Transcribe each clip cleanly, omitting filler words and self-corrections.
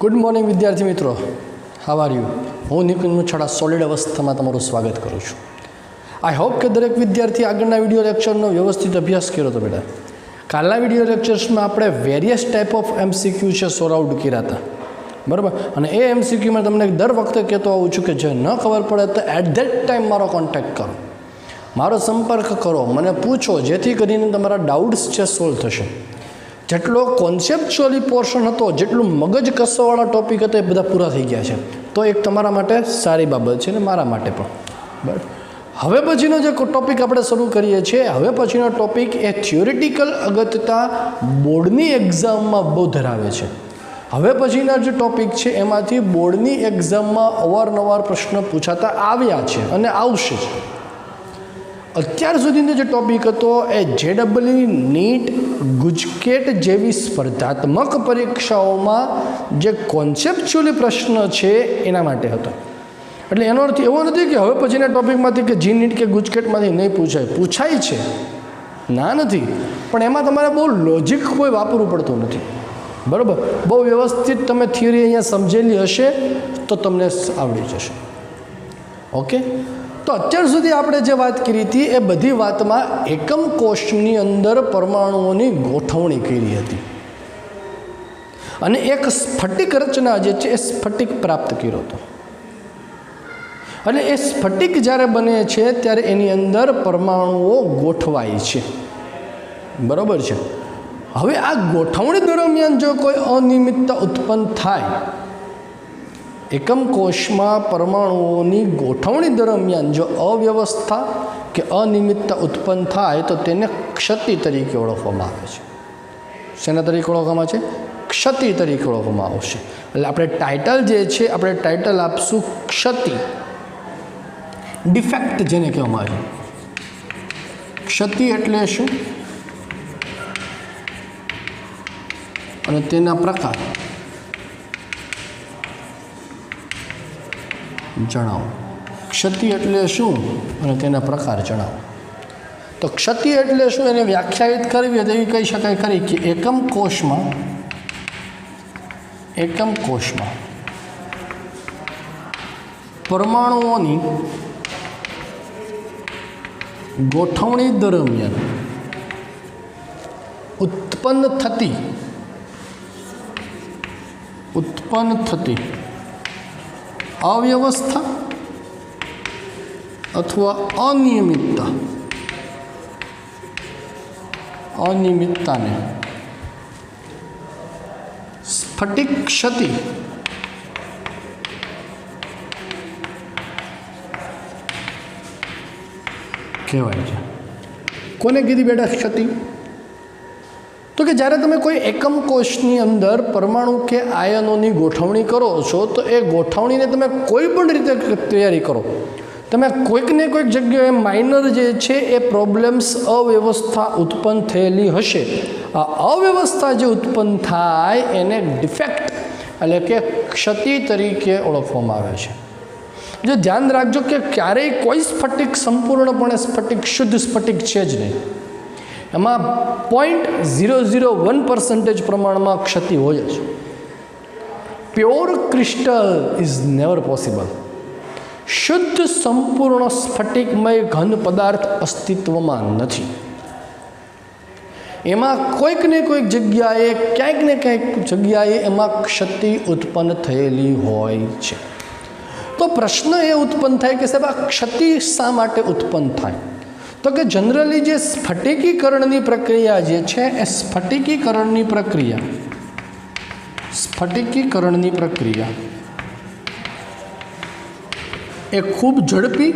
Good morning વિદ્યાર્થી મિત્રો, how are you? હું નિકુંજ મુછડા સોલિડ અવસ્થામાં તમારું સ્વાગત કરું છું. આઈ હોપ કે દરેક વિદ્યાર્થી આગળના વિડીયો લેક્ચરનો વ્યવસ્થિત અભ્યાસ કર્યો હતો. બેટા, કાલના વિડીયો લેક્ચર્સમાં આપણે વેરિયસ ટાઈપ ઓફ MCQ છે સોલ્વ આઉટ કર્યા હતા, બરાબર? અને એ MCQમાં તમને દર વખતે કહેતો આવું છું કે જે ન ખબર પડે તો એટ ધેટ ટાઈમ મારો કોન્ટેક્ટ કરો, મારો સંપર્ક કરો, મને પૂછો, જેથી કરીને તમારા ડાઉટ્સ છે સોલ્વ થશે. જેટલો કોન્સેપ્ચ્યુઅલી પોર્શન હતો, જેટલું મગજ કસવાવાળા ટોપિક હતા, એ બધા પૂરા થઈ ગયા છે. તો એક તમારા માટે સારી બાબત છે ને મારા માટે પણ, બરાબર? હવે પછીનો જે ટોપિક આપણે શરૂ કરીએ છીએ, હવે પછીનો ટોપિક એ થિયોરિટિકલ અગત્યતા બોર્ડની એક્ઝામમાં બહુ ધરાવે છે. હવે પછીના જે ટોપિક છે એમાંથી બોર્ડની એક્ઝામમાં અવારનવાર પ્રશ્ન પૂછાતા આવ્યા છે અને આવશે જ. અત્યાર સુધીનો જે ટોપિક હતો એ JEE નીટ ગુજકેટ જેવી સ્પર્ધાત્મક પરીક્ષાઓમાં જે કોન્સેપ્ચ્યુઅલી પ્રશ્ન છે એના માટે હતો. એટલે એનો અર્થ એવો નથી કે હવે પછીના ટોપિકમાંથી કે જી નીટ કે ગુજકેટમાંથી નહીં પૂછાય છે, ના નથી, પણ એમાં તમારે બહુ લોજિક કોઈ વાપરવું પડતું નથી, બરાબર? બહુ વ્યવસ્થિત તમે થિયરી અહીંયા સમજેલી હશે તો તમને આવડી જશે. ઓકે, તો અત્યાર સુધી આપણે જે વાત કરી હતી એ બધી વાતમાં એકમ કોષની અંદર પરમાણુઓની ગોઠવણી કરી હતી અને એક સ્ફટિક રચના જે છે એ સ્ફટિક પ્રાપ્ત કર્યો હતો. અને એ સ્ફટિક જ્યારે બને છે ત્યારે એની અંદર પરમાણુઓ ગોઠવાય છે, બરાબર છે? હવે આ ગોઠવણી દરમિયાન જો કોઈ અનિયમિતતા ઉત્પન્ન થાય, એકમ કોષમાં પરમાણુઓની ગોઠવણી દરમિયાન જો અવ્યવસ્થા કે અનિયમિતતા ઉત્પન્ન થાય તો તેને ક્ષતિ તરીકે ઓળખવામાં આવે છે. શેના તરીકે ઓળખવામાં છે? ક્ષતિ તરીકે ઓળખવામાં આવશે. એટલે આપણે ટાઇટલ જે છે, આપણે ટાઇટલ આપશું ક્ષતિ, ડિફેક્ટ જેને કહેવામાં આવે છે. ક્ષતિ એટલે શું અને તેના પ્રકાર જણાવો. ક્ષતિ એટલે શું અને તેના પ્રકાર જણાવો. તો ક્ષતિ એટલે શું એને વ્યાખ્યાયિત કરવી હોય તો એવી કહી શકાય ખરી કે એકમ કોષમાં પરમાણુઓની ગોઠવણી દરમિયાન ઉત્પન્ન થતી અવ્યવસ્થા અથવા અનિયમિતતાને સ્ફટિક ક્ષતિ કહેવાય છે. કોને કીધી બેટા ક્ષતિ? તો કે જ્યારે તમે કોઈ એકમ કોષની અંદર પરમાણુ કે આયનોની ગોઠવણી કરો છો તો એ ગોઠવણીને તમે કોઈ પણ રીતે તૈયારી કરો, તમે કોઈકને કોઈક જગ્યાએ માઇનર જે છે એ પ્રોબ્લેમ્સ, અવ્યવસ્થા ઉત્પન્ન થયેલી હશે. આ અવ્યવસ્થા જે ઉત્પન્ન થાય એને ડિફેક્ટ એટલે કે ક્ષતિ તરીકે ઓળખવામાં આવે છે. જો ધ્યાન રાખજો કે ક્યારેય કોઈ સ્ફટિક સંપૂર્ણપણે સ્ફટિક, શુદ્ધ સ્ફટિક છે જ નહીં. એમાં 0.001% પ્રમાણમાં ક્ષતિ હોય જ. Pure crystal is never possible. શુદ્ધ સંપૂર્ણ સ્ફટિકમય ઘન પદાર્થ અસ્તિત્વમાં નથી. એમાં કોઈક ને કોઈક જગ્યાએ, ક્યાંક ને ક્યાંક જગ્યાએ એમાં ક્ષતિ ઉત્પન્ન થયેલી હોય છે. તો પ્રશ્ન એ ઉત્પન્ન થાય કે સાહેબ આ ક્ષતિ શા માટે ઉત્પન્ન થાય? તો કે જનરલી જે સ્ફટિકીકરણની પ્રક્રિયા જે છે એ સ્ફટિકીકરણની પ્રક્રિયા એ ખૂબ ઝડપી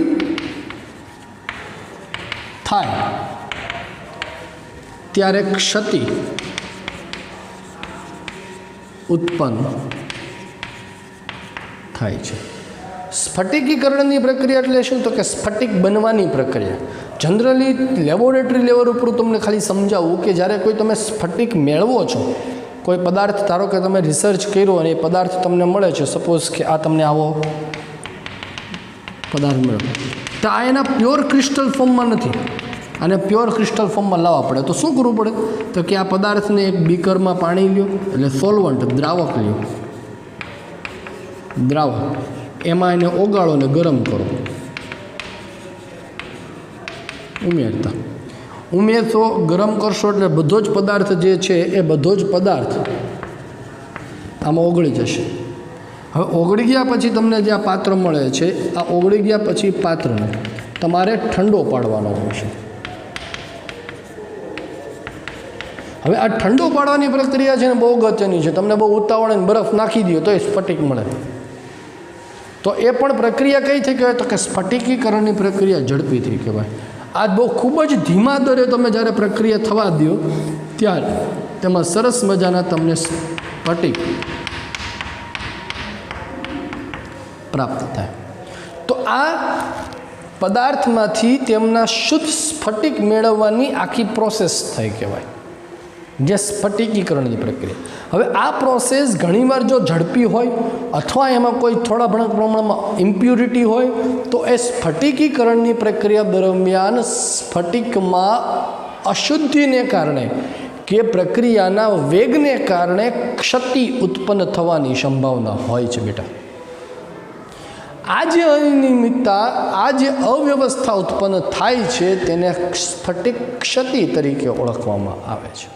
થાય ત્યારે ક્ષતિ ઉત્પન્ન થાય છે. સ્ફટિકીકરણની પ્રક્રિયા એટલે શું? તો કે સ્ફટિક બનવાની પ્રક્રિયા. જનરલી લેબોરેટરી લેવલ ઉપર તમને ખાલી સમજાવું કે જ્યારે કોઈ તમે સ્ફટિક મેળવો છો, કોઈ પદાર્થ, ધારો કે તમે રિસર્ચ કર્યો અને એ પદાર્થ તમને મળે છે, સપોઝ કે આ તમને આવો પદાર્થ મળ્યો, તો આ એના પ્યોર ક્રિસ્ટલ ફોર્મમાં નથી, અને પ્યોર ક્રિસ્ટલ ફોર્મમાં લાવવા પડે. તો શું કરવું પડે? તો કે આ પદાર્થને એક બીકરમાં પાણી લ્યો, એટલે સોલ્વન્ટ, દ્રાવક લ્યો, દ્રાવક એમાં એને ઓગાળો ને ગરમ કરો, ઉમેરશો, ગરમ કરશો એટલે બધો જ પદાર્થ જે છે એ બધો જ પદાર્થ આમાં ઓગળી જશે. હવે ઓગળી ગયા પછી તમને જે આ પાત્ર મળે છે, આ ઓગળી ગયા પછી પાત્રને તમારે ઠંડો પાડવાનો હોય છે. હવે આ ઠંડો પાડવાની પ્રક્રિયા છે ને બહુ અગત્યની છે. તમને બહુ ઉતાવળે બરફ નાખી દો તો એ સ્ફટિક મળે. તો એ પણ પ્રક્રિયા કઈ થઈ કહેવાય? તો કે સ્ફટિકીકરણની પ્રક્રિયા ઝડપી થઈ કહેવાય. આ બહુ ખૂબ જ ધીમા દરે તમે જ્યારે પ્રક્રિયા થવા દો ત્યારે તેમાં સરસ મજાના તમને સ્ફટિક પ્રાપ્ત થાય. તો આ પદાર્થમાંથી તેમના શુદ્ધ સ્ફટિક મેળવવાની આખી પ્રોસેસ થઈ કહેવાય, જે સ્ફટિકીકરણની પ્રક્રિયા. હવે આ પ્રોસેસ ઘણીવાર જો ઝડપી હોય અથવા એમાં કોઈ થોડા ઘણા પ્રમાણમાં ઇમ્પ્યુરિટી હોય તો એ સ્ફટિકીકરણની પ્રક્રિયા દરમિયાન સ્ફટિકમાં અશુદ્ધિને કારણે કે પ્રક્રિયાના વેગને કારણે ક્ષતિ ઉત્પન્ન થવાની સંભાવના હોય છે. બેટા, આ જે અનિયમિતતા, આ જે અવ્યવસ્થા ઉત્પન્ન થાય છે તેને સ્ફટિક ક્ષતિ તરીકે ઓળખવામાં આવે છે.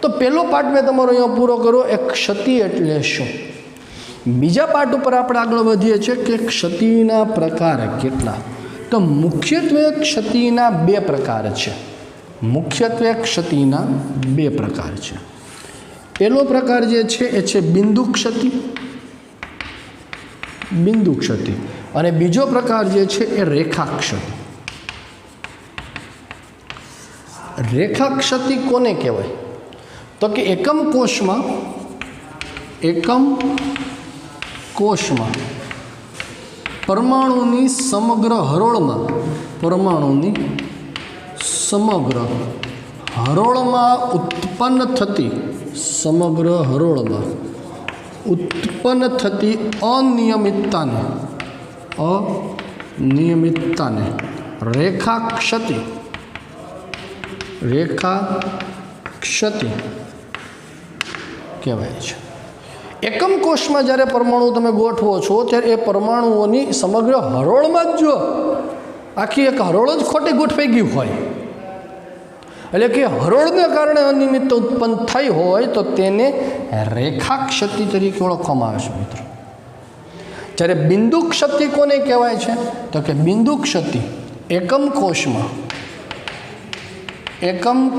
તો પહેલો પાર્ટ મેં તમારો અહીંયા પૂરો કર્યો, એ ક્ષતિ એટલે શું. બીજા પાર્ટ ઉપર આપણે આગળ વધીએ છીએ કે ક્ષતિના પ્રકાર કેટલા. તો મુખ્યત્વે ક્ષતિના બે પ્રકાર છે. પહેલો પ્રકાર જે છે એ છે બિંદુ ક્ષતિ, અને બીજો પ્રકાર જે છે એ રેખા ક્ષતિ. રેખા ક્ષતિ કોને કહેવાય? તો કે એકમ કોષમાં પરમાણુની સમગ્ર હરોળમાં ઉત્પન્ન થતી અનિયમિતતાને રેખા ક્ષતિ કહેવાય છે. એકમ કોષમાં જ્યારે પરમાણુ તમે ગોઠવો છો ત્યારે એ પરમાણુઓની સમગ્ર હરોળમાં જ જો આખી એક હરોળ જ ખોટી ગોઠવાઈ ગઈ હોય, એટલે કે હરોળને કારણે અનિયમિતતા ઉત્પન્ન થઈ હોય તો તેને રેખા ક્ષતિ તરીકે ઓળખવામાં આવે છે. મિત્રો, જ્યારે બિંદુ ક્ષતિ કોને કહેવાય છે? તો કે બિંદુ ક્ષતિ એકમ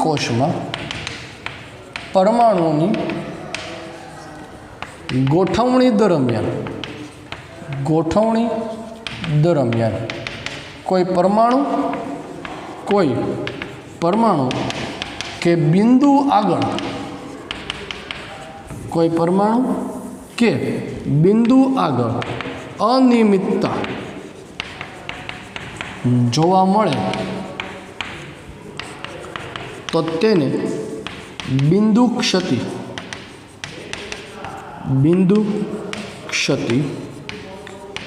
કોષમાં પરમાણુની ગોઠવણી દરમિયાન કોઈ પરમાણુ કે બિંદુ આગળ અનિયમિતતા જોવા મળે તો તેને બિંદુ ક્ષતિ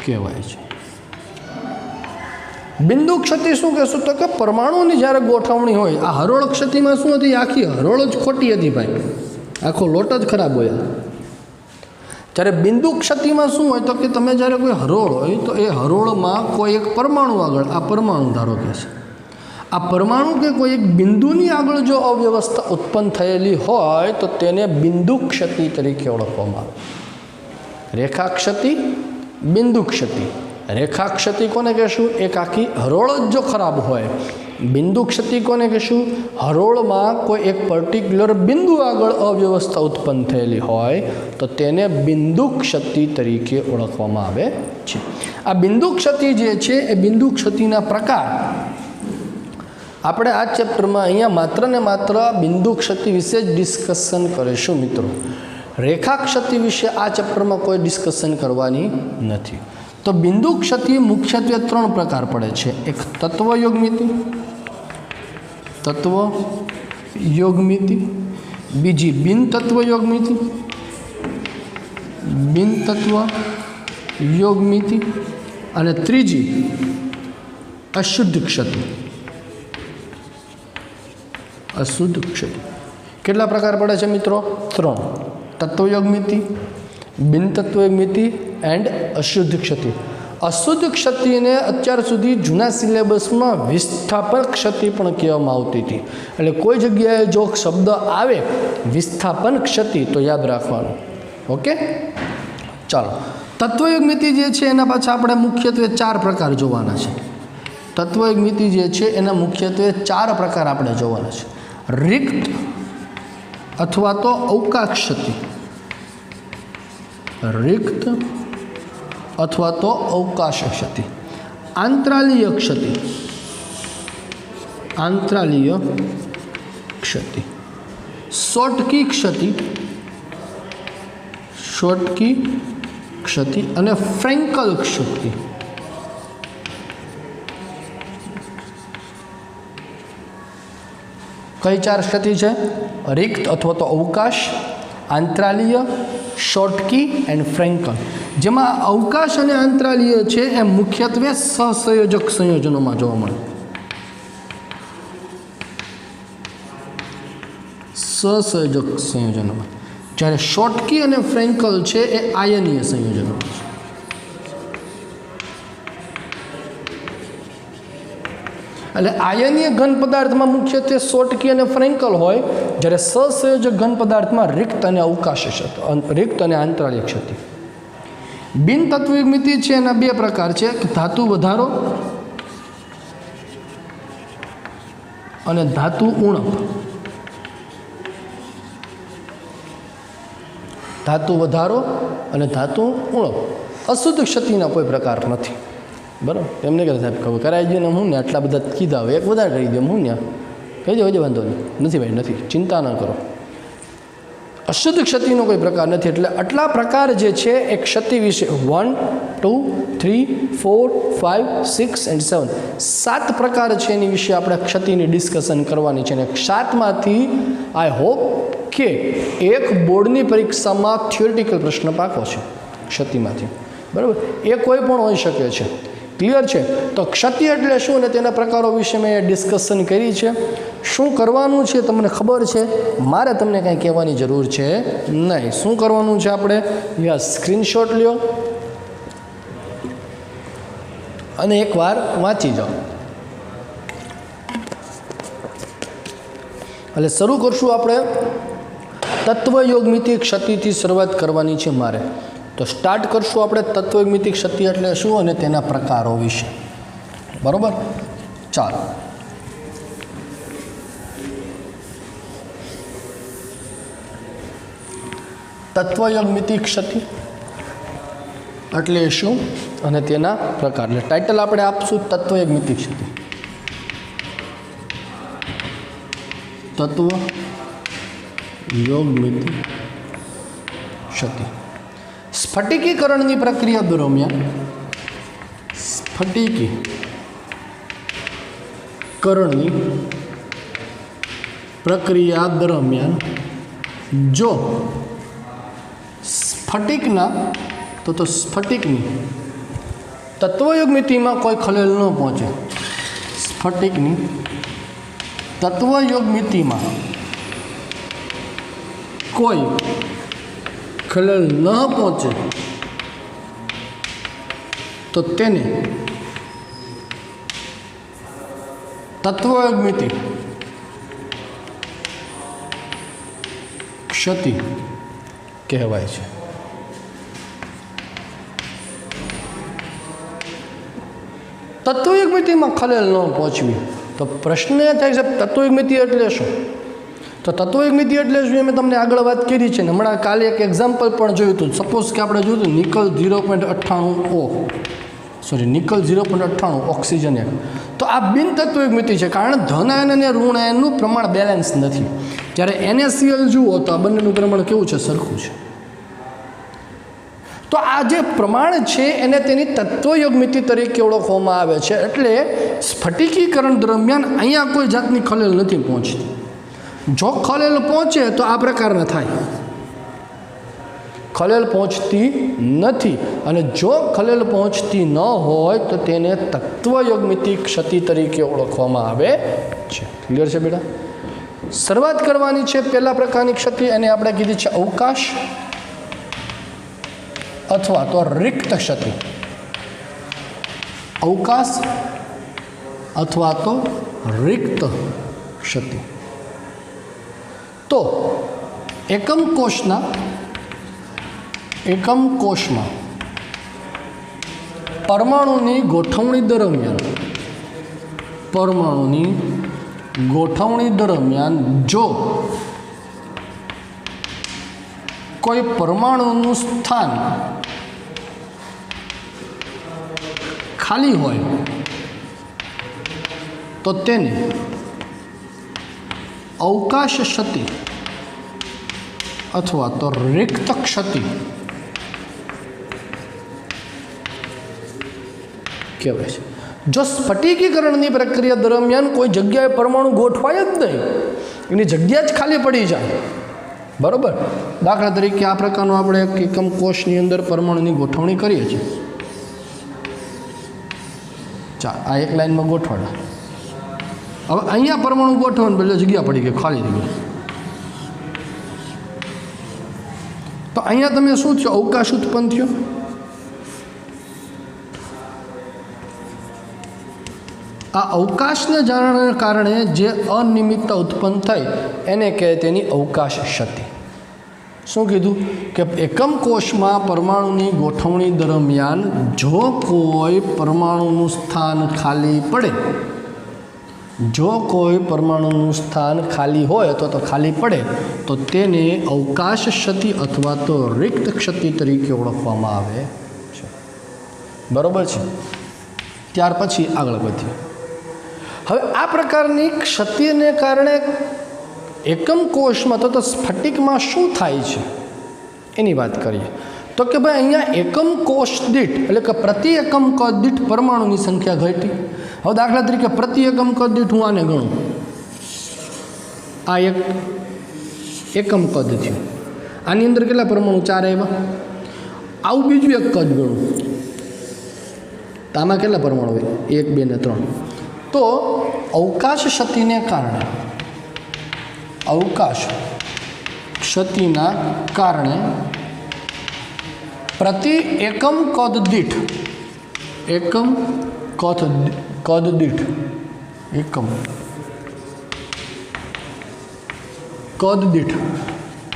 કહેવાય છે. બિંદુ ક્ષતિ શું કહેશું? તો કે પરમાણુની જ્યારે ગોઠવણી હોય, આ હરોળ ક્ષતિમાં શું હતી? આખી હરોળ જ ખોટી હતી ભાઈ, આખો લોટ જ ખરાબ હોય. જ્યારે બિંદુ ક્ષતિમાં શું હોય? તો કે તમે જ્યારે કોઈ હરોળ હોય તો એ હરોળમાં કોઈ એક પરમાણુ આગળ, આ પરમાણુ ધારો કે છે, આ પરમાણુ કે કોઈ એક બિંદુની આગળ જો અવ્યવસ્થા ઉત્પન્ન થયેલી હોય તો તેને બિંદુ ક્ષતિ તરીકે ઓળખવામાં આવે. રેખા ક્ષતિ, બિંદુ ક્ષતિ. રેખા ક્ષતિ કોને કહેશું? એક આખી હરોળ જ જો ખરાબ હોય. બિંદુ ક્ષતિ કોને કહેશું? હરોળમાં કોઈ એક પર્ટિક્યુલર બિંદુ આગળ અવ્યવસ્થા ઉત્પન્ન થયેલી હોય તો તેને બિંદુ ક્ષતિ તરીકે ઓળખવામાં આવે છે. આ બિંદુ ક્ષતિ જે છે એ બિંદુ ક્ષતિના પ્રકાર આપણે આ ચેપ્ટરમાં અહીંયા માત્ર ને માત્ર બિંદુ ક્ષતિ વિશે જ ડિસ્કશન કરીશું. મિત્રો, રેખા ક્ષતિ વિશે આ ચેપ્ટરમાં કોઈ ડિસ્કશન કરવાની નથી. તો બિંદુ ક્ષતિ મુખ્યત્વે 3 પ્રકાર પડે છે. એક તત્વયોગમિતિ, બીજી બિનતત્વયોગમિતિ અને ત્રીજી અશુદ્ધ ક્ષતિ. કેટલા પ્રકાર પડે છે મિત્રો? 3. તત્વયોગમિતિ, બિનતત્વયુગ મિતિ એન્ડ અશુદ્ધ ક્ષતિ. અશુદ્ધ ક્ષતિને અત્યાર સુધી જૂના સિલેબસમાં વિસ્થાપન ક્ષતિ પણ કહેવામાં આવતી હતી. એટલે કોઈ જગ્યાએ જો શબ્દ આવે વિસ્થાપન ક્ષતિ તો યાદ રાખવાનું. ઓકે, ચાલો. તત્વયુગ મિતિ જે છે એના પાછા આપણે મુખ્યત્વે 4 પ્રકાર જોવાના છે. તત્વયુગ મિતિ જે છે એના મુખ્યત્વે 4 પ્રકાર આપણે જોવાના છે. રિક્ત અથવા તો અવકાશ ક્ષતિ, રિક્ત અથવા તો અવકાશ ક્ષતિ, આંતરાલીય ક્ષતિ, આંતરાલીય ક્ષતિ, શોર્ટકી ક્ષતિ, શોર્ટકી ક્ષતિ અને ફ્રેન્કલ ક્ષતિ. કઈ 4 ક્ષતિ છે? રિક્ત અથવા તો અવકાશ, આંતરાલીય, શોર્ટકી એન્ડ ફ્રેન્કલ. જેમાં અવકાશ અને આંતરાલીય છે એ મુખ્યત્વે સહસંયોજક સંયોજનોમાં જોવા મળે. સહસંયોજક સંયોજનોમાં. જ્યારે શોર્ટકી અને ફ્રેન્કલ છે એ આયનીય સંયોજનો છે. એટલે આયનીય ઘન પદાર્થમાં મુખ્યત્વે શોર્ટકી અને ફ્રેન્કલ હોય, જ્યારે સહસંયોજક ઘન પદાર્થમાં રિક્ત અને અવકાશ ક્ષતિ, રિક્ત અને આંતરાલીય ક્ષતિ. બિનતત્વયુગ મિતિ છે એના 2 પ્રકાર છે, ધાતુ વધારો અને ધાતુ ઉણપ. ધાતુ વધારો અને ધાતુ ઉણપ. અશુદ્ધ ક્ષતિના કોઈ પ્રકાર નથી. બરાબર, એમને કહે સાહેબ કરાવી દે ને, હું ને આટલા બધા કીધા, હવે એક વધારે કરી દે, હું ને કહી દે, વાંધો નહીં. નથી ભાઈ, નથી, ચિંતા ન કરો. અશુદ્ધ ક્ષતિનો કોઈ પ્રકાર નથી. એટલે આટલા પ્રકાર જે છે એ ક્ષતિ વિશે 1, 2, 3, 4, 5, 6 એન્ડ 7 7 પ્રકાર છે એની વિશે આપણે ક્ષતિની ડિસ્કશન કરવાની છે. અને 7માંથી આઈ હોપ કે એક બોર્ડની પરીક્ષામાં થિયોરિટિકલ પ્રશ્ન પાકો છે ક્ષતિમાંથી. બરાબર, એ કોઈ પણ હોઈ શકે છે. ક્લિયર છે? તો ક્ષતિ એટલે શું અને તેના પ્રકારો વિશે મેં ડિસ્કશન કરી છે. શું કરવાનું છે તમને ખબર છે, મારે તમને કાંઈ કહેવાની જરૂર છે નહીં. શું કરવાનું છે આપણે? યા સ્ક્રીનશોટ લ્યો અને એકવાર વાંચી જાઓ. એટલે શરૂ કરશું આપણે. તત્વયોગ મિતિ ક્ષતિથી શરૂઆત કરવાની છે મારે. તો સ્ટાર્ટ કરશું આપણે તત્વયુગ મિતિ ક્ષતિ એટલે શું અને તેના પ્રકારો વિશે. બરાબર, ચાલો. તત્વયોગ મિતિ ક્ષતિ એટલે શું અને તેના પ્રકાર. એટલે ટાઇટલ આપણે આપશું તત્વયોગ મિતિ ક્ષતિ. તત્વયોગ મિતિ ક્ષતિ. સ્ફટિકીકરણની પ્રક્રિયા દરમિયાન, સ્ફટિકીકરણની પ્રક્રિયા દરમિયાન જો સ્ફટિકના તો સ્ફટિકની તત્વયોગ મિતિમાં કોઈ ખલેલ ન પહોંચે, સ્ફટિકની તત્વયોગ મિતિમાં કોઈ ખલેલ ન પહોંચે તો તેને તત્વયોગ મિતિ ક્ષતિ કહેવાય છે. તત્વયુગ મિતિમાં ખલેલ ન પહોંચવી તો પ્રશ્ન એ થાય છે તત્વયુગ મિતિ એટલે શું? તો તત્વયુગ મિતિ એટલે શું એ મેં તમને આગળ વાત કરી છે ને. હમણાં કાલે એક એક્ઝામ્પલ પણ જોયું હતું. સપોઝ કે આપણે જોયું હતું નિકલ 0.98 નિકલ 0.98 ઓક્સિજન 1. તો આ બિનતત્વયુગ મિતિ છે, કારણ ધન આયન અને ઋણ આયનનું પ્રમાણ બેલેન્સ નથી. જ્યારે NaCl જુઓ તો આ બંનેનું પ્રમાણ કેવું છે? સરખું છે. તો આ જે પ્રમાણ છે એને તેની તત્વયોગ મિતિ તરીકે ઓળખવામાં આવે છે. એટલે સ્ફટિકીકરણ દરમિયાન અહીંયા કોઈ જાતની ખલેલ નથી પહોંચતી. જો ખલેલ પહોંચે તો આ પ્રકારના થાય, ખલેલ પહોંચતી નથી. અને જો ખલેલ પહોંચતી ન હોય તો તેને તત્વયોગ મિતિ ક્ષતિ તરીકે ઓળખવામાં આવે છે. ક્લિયર છે બેટા? શરૂઆત કરવાની છે પહેલા પ્રકારની ક્ષતિ, એને આપણે કીધી છે અવકાશ. अथवा तो रिक्त क्षति, अवकाश अथवा तो रिक्त क्षति। तो एकम कोशना परमाणुनी गोठवणी दरमियान जो कोई परमाणुનું स्थान खाली होय तो तेने अवकाश क्षति अथवा तो रिक्त क्षति कहेवाय छे। जो स्फटिकीकरणनी प्रक्रिया दरमियान कोई जग्याए परमाणु गोठवाय ज नहीं, एनी जग्या ज खाली पड़ी जाए, बराबर। दाखला तरीके आ प्रकारनो आपणे एक एकम कोषनी अंदर परमाणुनी गोठवणी करीए छीए। आ एक लाइन में गोठवाड़ा, हवे अहींया परमाणु गोठवण बदले जग्या पड़ी गई, खाली थी गई। तो अहींया तमे शुं थयो, अवकाश उत्पन्न थयो। आ अवकाशने कारणे जे अनियमितता उत्पन्न थई एने कहे तेनी अवकाश क्षति। शुं कीधुं के एकम कोषमां परमाणुनी गोठवणी दरमियान जो कोई परमाणुनुं स्थान खाली पड़े, जो कोई परमाणुनुं स्थान खाली होय अथवा तो खाली पड़े तो तेने अवकाश क्षति अथवा तो रिक्त क्षति तरीके ओळखवामां आवे छे, बरोबर छे। त्यार पछी आगळ वधीए। हवे आ प्रकारनी क्षतिने कारणे एकम कोषमां तो स्फटिक में शू थाय छे एनी बात करिए। तो कि भाई अहींया एकम कोष दीठ एटले के प्रति एकम कद दीठ परमाणुनी संख्या घटी। हवे दाखला तरीके प्रति एकम कद दीठ हूँ आने गणुं, आ एक एकम कद थयुं, आनी अंदर केटला परमाणु 4 आव्या। आवुं बीजुं एक कद गणुं तो आमां केटला परमाणु होय 1 2 ने 3। तो अवकाश क्षतिने कारणे, अवकाश क्षतिना कारणे प्रति एकम कद दीठ, एकम कद दीठ, एकम कद दीठ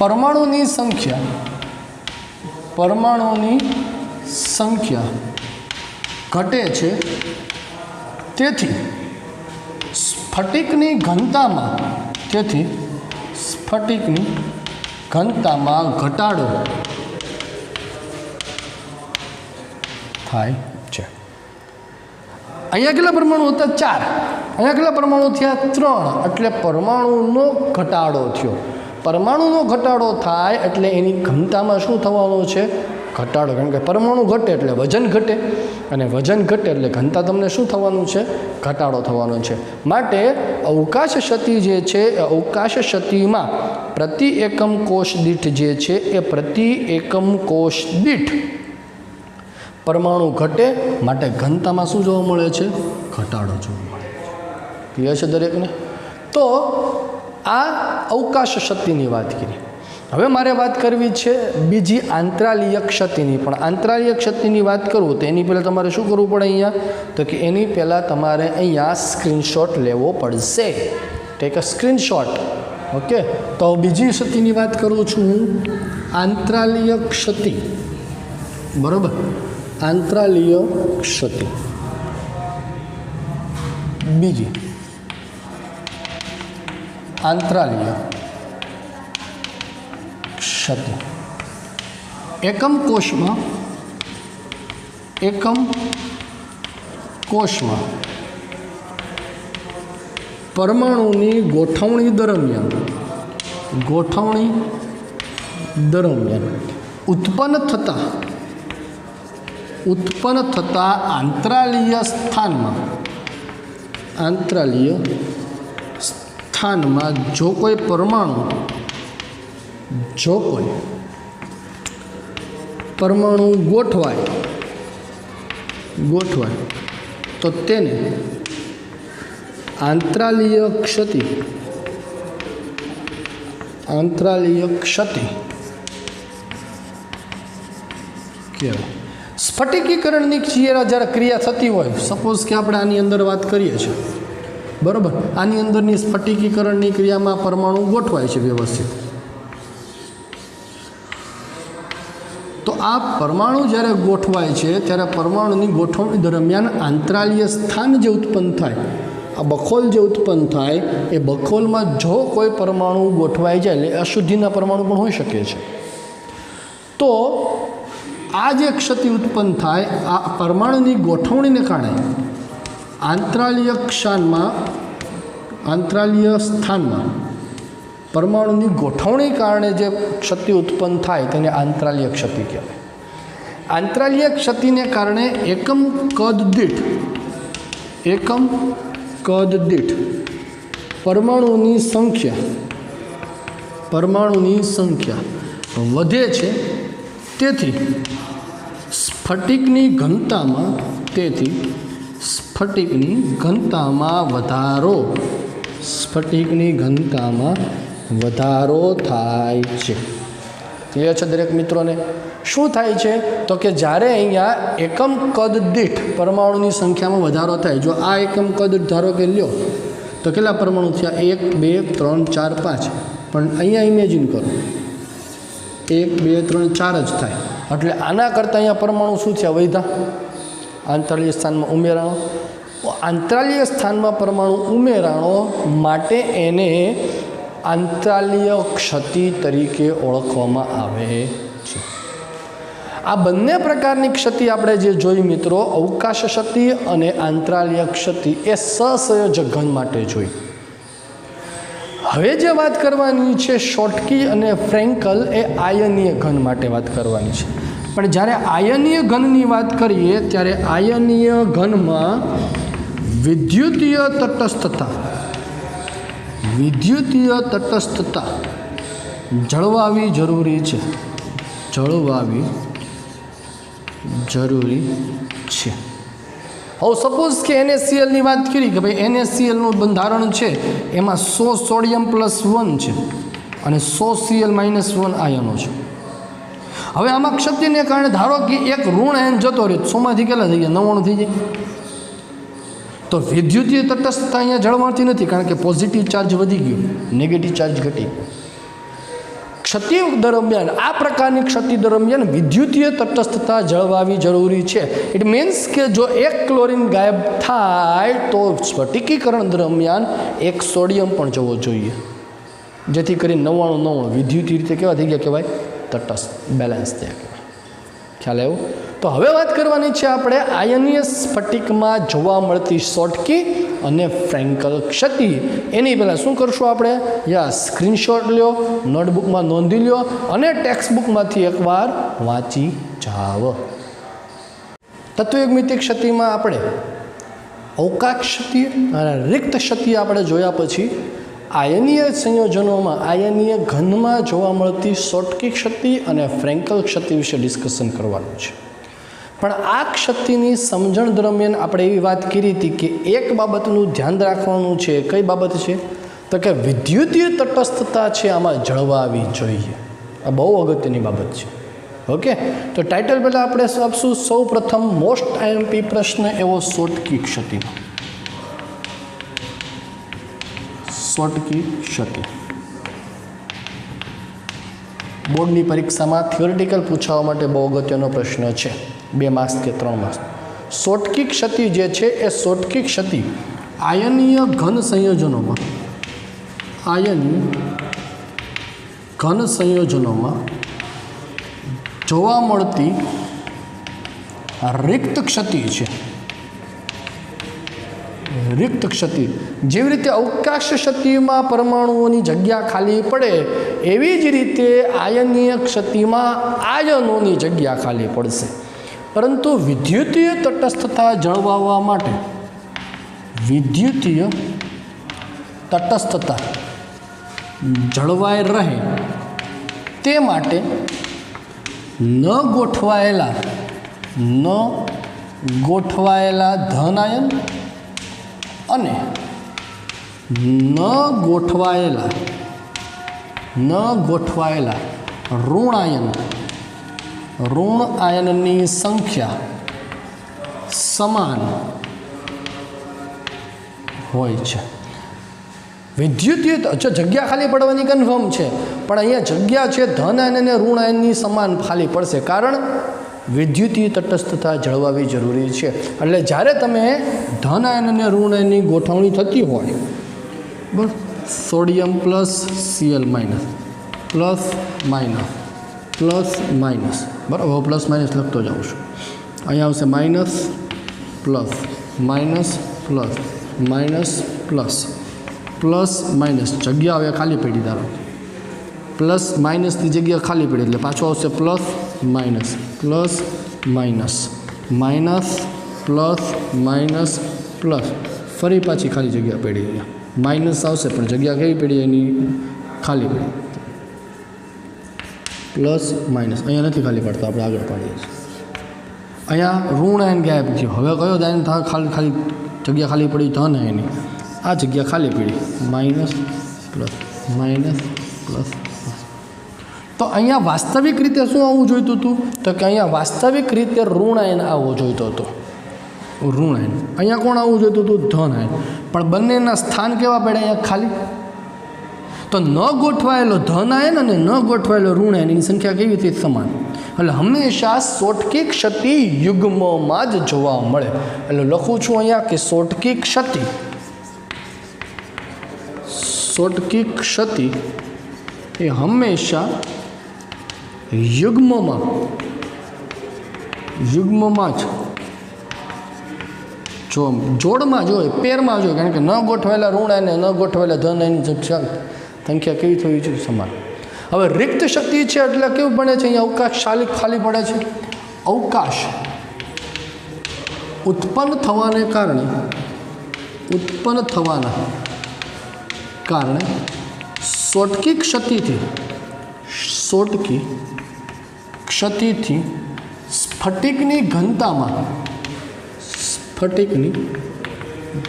परमाणुनी संख्या घटे छे। तेथी स्फटिकनी घनतामां, तेथी स्फटिकनी घनतामां घटाडो थाय छे। अहींया केटला परमाणु हता 4, अहींया केटला परमाणु थया 3, एटले परमाणुनो घटाडो थयो। परमाणुनो घटाडो थाय एटले एनी घनतामां शुं थवानुं छे, घटाडो। कारण के परमाणु घटे एटले वजन घटे અને વજન ઘટે એટલે ઘનતા તમને શું થવાનું છે, ઘટાડો થવાનો છે। માટે અવકાશ ક્ષતિ જે છે એ અવકાશ ક્ષતિમાં પ્રતિ એકમ કોષ દીઠ જે છે એ પ્રતિ એકમ કોષ દીઠ પરમાણુ ઘટે, માટે ઘનતામાં શું જોવા મળે છે, ઘટાડો જોવા મળે છે। ક્લિયર છે દરેકને? તો આ અવકાશ ક્ષતિની વાત કરી। હવે મારે વાત કરવી છે બીજી આંતરાલીય ક્ષતિની। પણ આંતરાલીય ક્ષતિની વાત કરું તો એની પહેલાં તમારે શું કરવું પડે અહીંયા, તો કે એની પહેલાં તમારે અહીંયા સ્ક્રીનશોટ લેવો પડશે। Take a screenshot, okay. તો બીજી ક્ષતિની વાત કરું છું હું, આંતરાલીય ક્ષતિ, બરાબર। આંતરાલીય ક્ષતિ બીજી, આંતરાલીય क्षति। एकम कोषमां परमाणुनी गोठवणी दरमियान उत्पन्न थता आंतरालीय स्थानमा जो कोई परमाणु गोठवाय तो तेने आंतरालीय क्षति કહેવાય. સ્ફટિકીકરણની જ્યારે ક્રિયા થતી હોય, સપોઝ કે આપણે આની અંદર વાત કરીએ છીએ, બરાબર, આની અંદરની સ્ફટિકીકરણની ક્રિયામાં પરમાણુ ગોઠવાય છે વ્યવસ્થિત. તો આ પરમાણુ જ્યારે ગોઠવાય છે ત્યારે પરમાણુની ગોઠવણી દરમિયાન આંતરાલીય સ્થાન જે ઉત્પન્ન થાય, આ બખોલ જે ઉત્પન્ન થાય, એ બખોલમાં જો કોઈ પરમાણુ ગોઠવાઈ જાય, એટલે અશુદ્ધિના પરમાણુ પણ હોઈ શકે છે, તો આ જે ક્ષતિ ઉત્પન્ન થાય, આ પરમાણુની ગોઠવણીને કારણે આંતરાલીય સ્થાનમાં પરમાણુની ગોઠવણી કારણે જે ક્ષતિ ઉત્પન્ન થાય તેને આંતરાલીય ક્ષતિ કહેવાય. આંતરાલીય ક્ષતિને કારણે એકમ કદ દીઠ પરમાણુની સંખ્યા વધે છે. તેથી સ્ફટિકની ઘનતામાં વધારો થાય છે. ક્લિયર છે દરેક મિત્રોને? શું થાય છે તો કે જ્યારે અહીંયા એકમ કદ દીઠ પરમાણુની સંખ્યામાં વધારો થાય, જો આ એકમ કદ ધારો કે લ્યો તો કેટલા પરમાણુ થયા? 1 2 3 4 5. પણ અહીંયા ઇમેજિન કરો, 1 2 3 4 જ થાય. એટલે આના કરતાં અહીંયા પરમાણુ શું થયા? વધ્યા, આંતરાલીય સ્થાનમાં ઉમેરાણો. આંતરાલીય સ્થાનમાં પરમાણુ ઉમેરાણો માટે એને આંતરાલીય ક્ષતિ તરીકે ઓળખવામાં આવે છે. આ બંને પ્રકારની ક્ષતિ આપણે જે જોઈ મિત્રો, અવકાશ ક્ષતિ અને આંતરાલીય ક્ષતિ, એ સહસંયોજક ઘન માટે જોઈ. હવે જે વાત કરવાની છે શોર્ટકી અને ફ્રેન્કલ, એ આયનીય ઘન માટે વાત કરવાની છે. પણ જ્યારે આયનીય ઘનની વાત કરીએ ત્યારે આયનીય ઘનમાં વિદ્યુતીય તટસ્થતા જળવાવી જરૂરી છે. હવે સપોઝ કે NaCl ની વાત કરી કે ભાઈ NaCl નું બંધારણ છે, એમાં 100 સોડિયમ +1 છે અને 100 Cl -1 આયનો છે. હવે આમાં ક્ષતિને કારણે ધારો કે એક ઋણ આયન જતો રહે, 100 માંથી કેટલા થઈ ગયા? 99 થઈ જાય. તો વિદ્યુતીય તટસ્થતા અહીંયા જળવાતી નથી, કારણ કે પોઝિટિવ ચાર્જ વધી ગયો, નેગેટિવ ચાર્જ ઘટી ગયો. ક્ષતિ દરમિયાન, આ પ્રકારની ક્ષતિ દરમિયાન વિદ્યુતીય તટસ્થતા જળવાવી જરૂરી છે. ઇટ મીન્સ કે જો એક ક્લોરીન ગાયબ થાય તો સ્ફટિકીકરણ દરમિયાન એક સોડિયમ પણ જવો જોઈએ, જેથી કરી 99 વિદ્યુતીય રીતે કેવા થઈ ગયા કહેવાય? તટસ્થ, બેલેન્સ થયા કહેવાય. ખ્યાલ આવ્યો? તો હવે વાત કરવાની છે આપણે આયનીય સ્ફટિકમાં જોવા મળતી શોર્ટકી અને ફ્રેન્કલ ક્ષતિ. એની પહેલાં શું કરશું આપણે? સ્ક્રીનશોટ લ્યો, નોટબુકમાં નોંધી લ્યો અને ટેક્સ્ટબુકમાંથી એકવાર વાંચી જાઓ. તત્વયુગ્મિતિક ક્ષતિમાં આપણે અવકાશ ક્ષતિ અને રિક્ત ક્ષતિ આપણે જોયા પછી આયનીય સંયોજનોમાં, આયનીય ઘનમાં જોવા મળતી શોર્ટકી ક્ષતિ અને ફ્રેન્કલ ક્ષતિ વિશે ડિસ્કશન કરવાનું છે. પણ આ ક્ષતિની સમજણ દરમિયાન આપણે એવી વાત કરી હતી કે એક બાબતનું ધ્યાન રાખવાનું છે. કઈ બાબત છે? તો કે વિદ્યુતીય તટસ્થતા છે આમાં જળવાવી જોઈએ. આ બહુ અગત્યની બાબત છે. ઓકે, તો ટાઇટલ પહેલાં આપણે આપશું સૌ પ્રથમ મોસ્ટ IMP પ્રશ્ન એવો શોર્ટકી ક્ષતિનો. શોર્ટકી ક્ષતિ બોર્ડની પરીક્ષામાં થિયોરિટિકલ પૂછવા માટે બહુ અગત્યનો પ્રશ્ન છે, 2 માર્ક્સ કે 3 માર્ક્સ. શોર્ટકી ક્ષતિ જે છે એ શોર્ટકી ક્ષતિ આયનીય ઘન સંયોજનોમાં જોવા મળતી રિક્ત ક્ષતિ છે. રિક્ત ક્ષતિ, જેવી રીતે અવકાશ ક્ષતિમાં પરમાણુઓની જગ્યા ખાલી પડે, એવી જ રીતે આયનીય ક્ષતિમાં આયનોની જગ્યા ખાલી પડશે. પરંતુ વિદ્યુતીય તટસ્થતા જળવાવા માટે, વિદ્યુતીય તટસ્થતા જળવાઈ રહે તે માટે ન ગોઠવાયેલા ધન આયન અને ન ગોઠવાયેલા ઋણ આયન ઋણ આયનની સંખ્યા સમાન હોય છે. વિદ્યુતીય જગ્યા ખાલી પડવાની કન્ફર્મ છે, પણ અહીંયા જગ્યા છે ધન આયન અને ઋણ આયનની સમાન ખાલી પડશે, કારણ વિદ્યુતીય તટસ્થતા જળવાવી જરૂરી છે. એટલે જ્યારે તમે ધન આયન અને ઋણ આયનની ગોઠવણી થતી હોય, બસ sodium plus Cl minus plus minus plus minus, બરાબર. હવે પ્લસ માઇનસ લખતો જાઉં છું. અહીંયા આવશે minus plus minus plus minus plus plus minus, જગ્યા હવે ખાલી પડી, ધારો પ્લસ માઇનસની જગ્યા ખાલી પડી એટલે પાછું આવશે plus minus plus minus minus plus minus plus, ફરી પાછી ખાલી જગ્યા પડી. અહીંયા માઇનસ આવશે પણ જગ્યા કેવી પડી એની ખાલી પડી, પ્લસ માઇનસ. અહીંયા નથી ખાલી પડતા, આપણે આગળ પાડીએ છીએ. અહીંયા ઋણ આયન ગાયબ થયો. હવે કયો આયન ખાલી ખાલી જગ્યા ખાલી પડી? ધન આયનની. આ જગ્યા ખાલી પડી, માઇનસ પ્લસ માઇનસ પ્લસ. તો અહીંયા વાસ્તવિક રીતે શું આવવું જોઈતું હતું? તો કે અહીંયા વાસ્તવિક રીતે ઋણ આયન આવવો જોઈતો હતો, ઋણ આયન. અહીંયા કોણ આવવું જોઈતું હતું? ધન આયન. પણ બંનેના સ્થાન કેવા પડ્યા અહીંયા ખાલી? તો ન ગોઠવાયેલો ધન આયન અને ન ગોઠવાયેલો ઋણ આયનની સંખ્યા કેવી રીતે સમાન? એટલે હંમેશા સોટકી ક્ષતિ યુગ્મમાં જ જોવા મળે. એટલે લખું છું અહીંયા કે સોટકી ક્ષતિ એ હંમેશા યુગ્મમાં જ જોડમાં જોઈએ, પેરમાં જોઈએ. કારણ કે ન ગોઠવાયેલા ઋણ આયન ન ગોઠવાયેલા ધન આયનની સંખ્યા કેવી થવી જોઈએ? સમાન. હવે રિક્ત શક્તિ છે એટલે કેવું બને છે? અહીંયા અવકાશ ખાલી પડે છે. અવકાશ ઉત્પન્ન થવાના કારણે સોટકી ક્ષતિથી સ્ફટિકની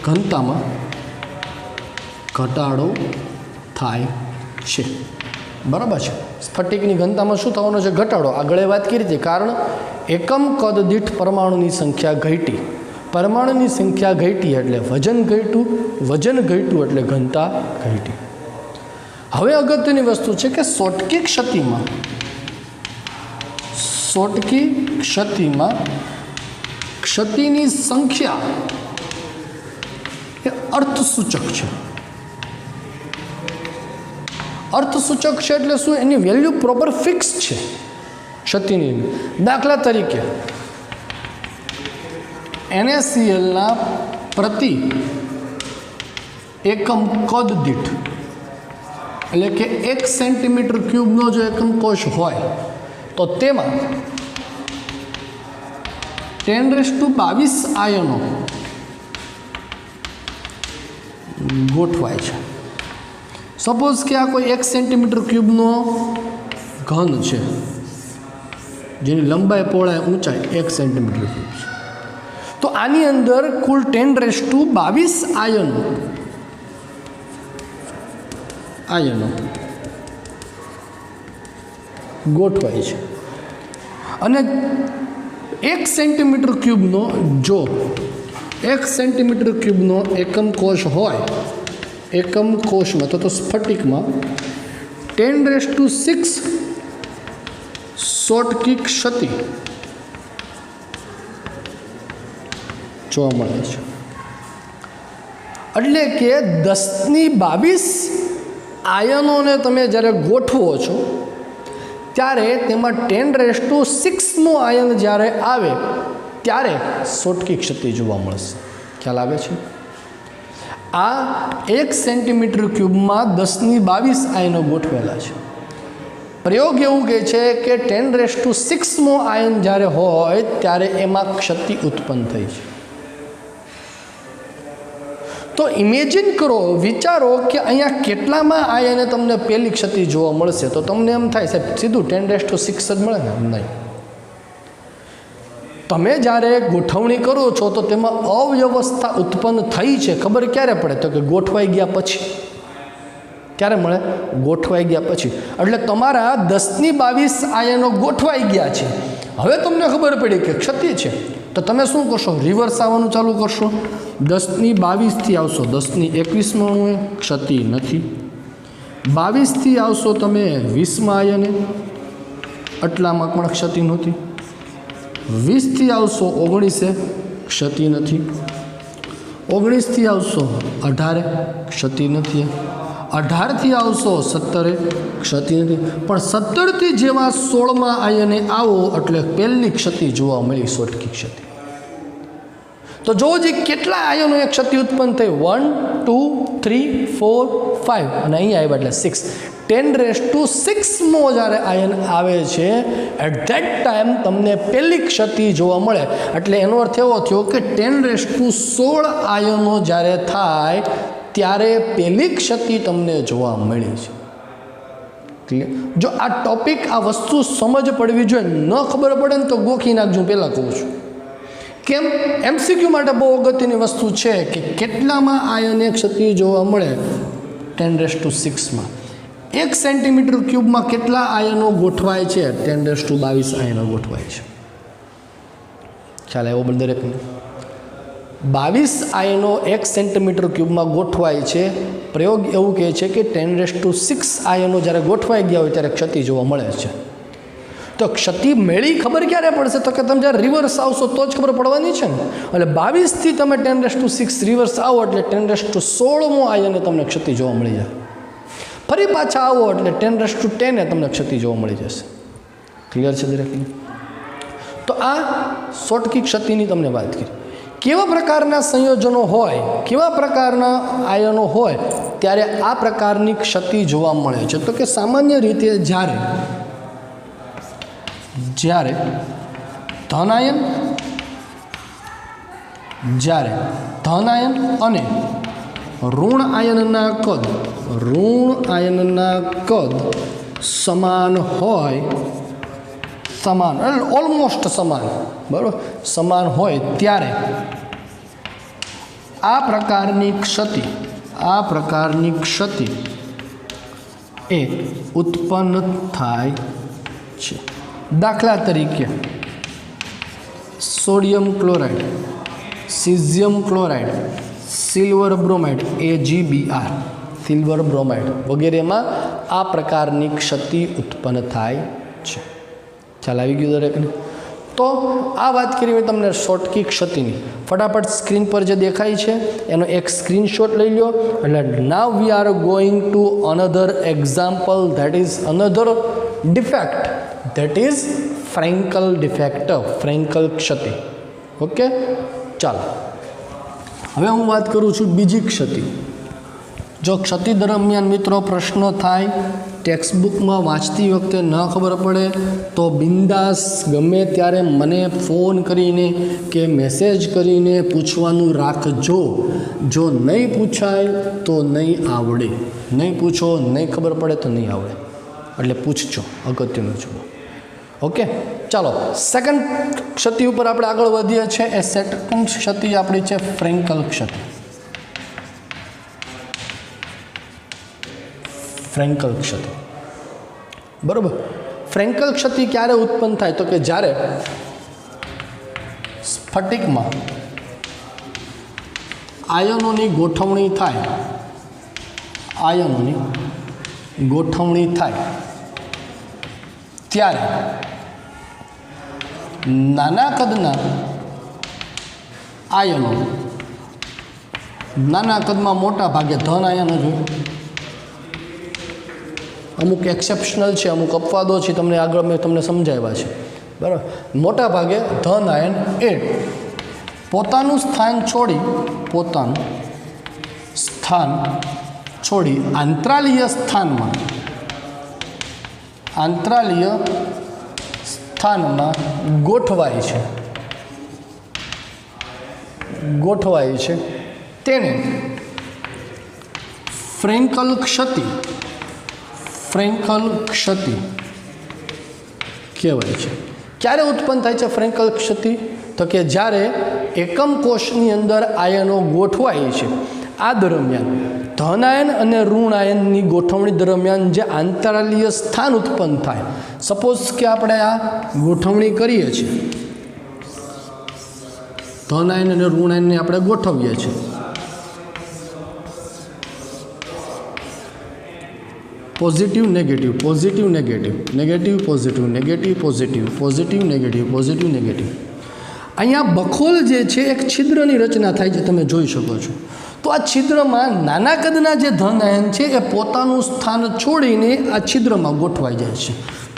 ઘનતામાં ઘટાડો થાય છે. બરાબર છે. સ્ફટિકની ઘનતામાં શું થવાનો છે? ઘટાડો. આગળ વાત કરી હતી, કારણ એકમ કદ દીઠ પરમાણુની સંખ્યા ઘટી. પરમાણુની સંખ્યા ઘટી એટલે વજન ઘટ્યું એટલે ઘનતા ઘટી. હવે અગત્યની વસ્તુ છે કે સોટકી ક્ષતિમાં ક્ષતિની સંખ્યા એ અર્થસૂચક છે. અર્થસૂચક છે એટલે શું? એની વેલ્યુ પ્રોપર ફિક્સ છે ક્ષતિની. દાખલા તરીકે NaClના પ્રતિ એકમ કદ દીઠ, એટલે કે 1 સેન્ટીમીટર ક્યુબનો જો એકમ કોષ હોય તો તેમાં 1022 આયનો ગોઠવાય છે. સપોઝ કે આ કોઈ 1 સેન્ટીમીટર ક્યુબનો ઘન છે જેની લંબાઈ પહોળાઈ ઊંચાઈ 1 સેન્ટીમીટર ક્યુબ છે. તો આની અંદર કુલ 1022 આયનો ગોઠવાય છે. અને 1 સેન્ટીમીટર ક્યુબનો જો 1 સેન્ટીમીટર ક્યુબનો એકમ કોષ હોય, એકમ કોષમાં તો સ્ફટિકમાં 10⁶ સોટકી ક્ષતિ જોવા મળે છે. એટલે કે 10⁻22 આયનોને તમે જ્યારે ગોઠવો છો ત્યારે તેમાં 10⁶ આયન જ્યારે આવે ત્યારે સોટકી ક્ષતિ જોવા મળશે. ખ્યાલ આવે છે? આ 1 સેન્ટીમીટર ક્યુબમાં 10⁻22 આયનો ગોઠવેલા છે. પ્રયોગ એવું કહે છે કે 10⁶ આયન જ્યારે હોય ત્યારે એમાં ક્ષતિ ઉત્પન્ન થઈ છે. તો ઇમેજિન કરો, વિચારો કે અહીંયા કેટલામાં આયને તમને પહેલી ક્ષતિ જોવા મળશે. તો તમને એમ થાય સાહેબ સીધું 10⁶ જ મળે ને? નહીં. તમે જ્યારે ગોઠવણી કરો છો તો તેમાં અવ્યવસ્થા ઉત્પન્ન થઈ છે, ખબર ક્યારે પડે? તો કે ગોઠવાઈ ગયા પછી. ક્યારે મળે? ગોઠવાઈ ગયા પછી. એટલે તમારા 10⁻22 આયનો ગોઠવાઈ ગયા છે. હવે તમને ખબર પડી કે ક્ષતિ છે તો તમે શું કરશો? રિવર્સ આવવાનું ચાલુ કરશો. 10ની 22થી આવશો, 10ની 21માં ક્ષતિ નથી. 22થી આવશો તમે 20માં આયને, આટલામાં પણ ક્ષતિ નહોતી. 20થી આવશો 19, ક્ષતિ નથી. 19થી આવશો 18, ક્ષતિ નથી. 18થી આવશો 17, ક્ષતિ નથી. પણ 17થી જેવા 16માં આયને આવો એટલે પહેલી ક્ષતિ જોવા મળી, સોટકી ક્ષતિ. તો જો જે કેટલા આયનો એક ક્ષતિ ઉત્પન્ન થઈ, 1 2 3 4 5 અને અહીંયા આવ્યા એટલે 6. 10⁶ જ્યારે આયન આવે છે એટ ધેટ ટાઈમ તમને પહેલી ક્ષતિ જોવા મળે. એટલે એનો અર્થ એવો થયો કે 10⁻16 આયનો જ્યારે થાય ત્યારે પહેલી ક્ષતિ તમને જોવા મળી છે. ક્લિયર? જો આ ટોપિક, આ વસ્તુ સમજ પડવી જોઈએ. ન ખબર પડે ને તો ગોખી નાખજો, પહેલાં કહું છું. કેમ? MCQ માટે બહુ અગત્યની વસ્તુ છે કે કેટલામાં આયન એક ક્ષતિ જોવા મળે? 10⁻6માં. 1 સેન્ટીમીટર ક્યુબમાં કેટલા આયનો ગોઠવાય છે? 10⁻22 આયનો ગોઠવાય છે. ખ્યાલ આવ્યો દરેકને? 22 આયનો 1 સેન્ટીમીટર ક્યુબમાં ગોઠવાય છે. પ્રયોગ એવું કહે છે કે 10⁻6 આયનો જ્યારે ગોઠવાઈ ગયા હોય ત્યારે ક્ષતિ જોવા મળે છે. તો ક્ષતિ મેળી ખબર ક્યારે પડશે? તો કે તમે જ્યારે રિવર્સ આવશો તો જ ખબર પડવાની છે ને. એટલે 22થી તમે 10⁻6 રિવર્સ આવો એટલે 10⁻16મો આયને તમને ક્ષતિ જોવા મળી જાય. ફરી પાછા આવો એટલે 10⁻10 તમને ક્ષતિ જોવા મળી જશે. ક્લિયર છે દરેકને? તો આ સોટકી ક્ષતિની તમને વાત કરી. કેવા પ્રકારના સંયોજનો હોય, કેવા પ્રકારના આયનો હોય ત્યારે આ પ્રકારની ક્ષતિ જોવા મળે છે? તો કે સામાન્ય રીતે જ્યારે ધન આયન અને ઋણ આયનના કદ સમાન હોય, ઓલમોસ્ટ સમાન, બરાબર, સમાન હોય ત્યારે આ પ્રકારની ક્ષતિ એ ઉત્પન્ન થાય છે. દાખલા તરીકે sodium chloride, caesium chloride, silver bromide, AgBr, silver bromide વગેરેમાં આ પ્રકારની ક્ષતિ ઉત્પન્ન થાય છે. ખ્યાલ આવી ગયું દરેકને? તો આ વાત કરી મેં તમને સોટકી ક્ષતિની. ફટાફટ સ્ક્રીન પર જે દેખાય છે એનો એક સ્ક્રીનશોટ લઈ લો. એટલે now we are going to another example, that is another defect, that is Frenkel defect, Frenkel ક્ષતિ. ઓકે, ચાલો હવે હું વાત કરું છું બીજી ક્ષતિ. જો ક્ષતિ દરમિયાન મિત્રો પ્રશ્ન થાય, ટેક્સ્ટબુકમાં વાંચતી વખતે ન ખબર પડે તો બિંદાસ ગમે ત્યારે મને ફોન કરીને કે મેસેજ કરીને પૂછવાનું રાખજો. જો નહીં પૂછાય તો નહીં આવડે, નહીં પૂછો, નહીં ખબર પડે તો નહીં આવડે. એટલે પૂછજો, અગત્યનું છે. ઓકે, ચાલો સેકન્ડ ક્ષતિ ઉપર આપણે આગળ વધીએ છીએ. એ સેકન્ડ ક્ષતિ આપણી છે ફ્રેન્કલ ક્ષતિ. ફ્રેન્કલ ક્ષતિ, બરાબર. ફ્રેન્કલ ક્ષતિ ક્યારે ઉત્પન્ન થાય? તો કે જ્યારે સ્ફટિકમાં આયનોની ગોઠવણી થાય, ત્યારે નાના કદના આયનો, નાના કદમાં મોટા ભાગે ધન આયનો જોઈએ. અમુક એક્સેપ્શનલ છે, અમુક અપવાદો છે, તમને આગળ મેં તમને સમજાવ્યા છે, બરાબર. મોટા ભાગે ધન આયન એ પોતાનું સ્થાન છોડી આંતરાલીય સ્થાનમાં ગોઠવાય છે. તેને ફ્રેન્કલ ક્ષતિ કહેવાય છે. ક્યારે ઉત્પન્ન થાય છે ફ્રેન્કલ ક્ષતિ? તો કે જ્યારે એકમ કોષની અંદર આયનો ગોઠવાય છે આ દરમિયાન ધન આયન અને ઋણ આયનની ગોઠવણી દરમિયાન જે આંતરાલીય સ્થાન ઉત્પન્ન થાય, સપોઝ કે આપણે આ ગોઠવણી કરીએ છીએ, ધન આયન અને ઋણ આયનને આપણે ગોઠવીએ છીએ, positive negative, positive negative, negative positive, negative positive, positive negative, positive negative. અહીંયા બખોલ જે છે એક છિદ્રની રચના થાય છે, તમે જોઈ શકો છો. તો આ છિદ્રમાં નાના કદના જે ધન આયન છે એ પોતાનું સ્થાન છોડીને આ છિદ્રમાં ગોઠવાઈ જાય છે,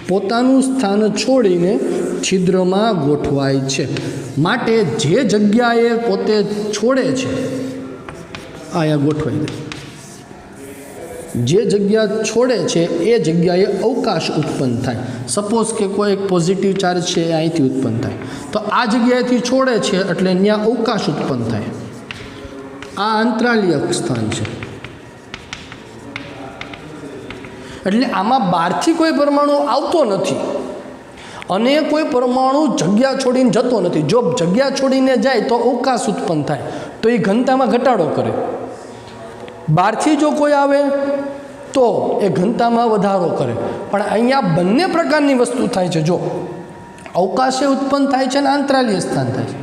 પોતાનું સ્થાન છોડીને છિદ્રમાં ગોઠવાય છે. માટે જે જગ્યાએ પોતે છોડે છે અહીંયા ગોઠવાઈ જાય, જે જગ્યા છોડે છે એ જગ્યાએ અવકાશ ઉત્પન્ન થાય. સપોઝ કે કોઈ એક પોઝિટિવ ચાર્જ છે એ અહીંથી ઉત્પન્ન થાય, તો આ જગ્યાએથી છોડે છે એટલે ત્યાં અવકાશ ઉત્પન્ન થાય. આ આંતરાલીય સ્થાન છે. એટલે આમાં બહારથી કોઈ પરમાણુ આવતો નથી અને કોઈ પરમાણુ જગ્યા છોડીને જતો નથી. જો જગ્યા છોડીને જાય તો અવકાશ ઉત્પન્ન થાય, તો એ ઘનતામાં ઘટાડો કરે. બહારથી જો કોઈ આવે તો એ ઘનતામાં વધારો કરે. પણ અહીંયા બંને પ્રકારની વસ્તુ થાય છે. જો અવકાશે ઉત્પન્ન થાય છે અને આંતરાલીય સ્થાન થાય છે.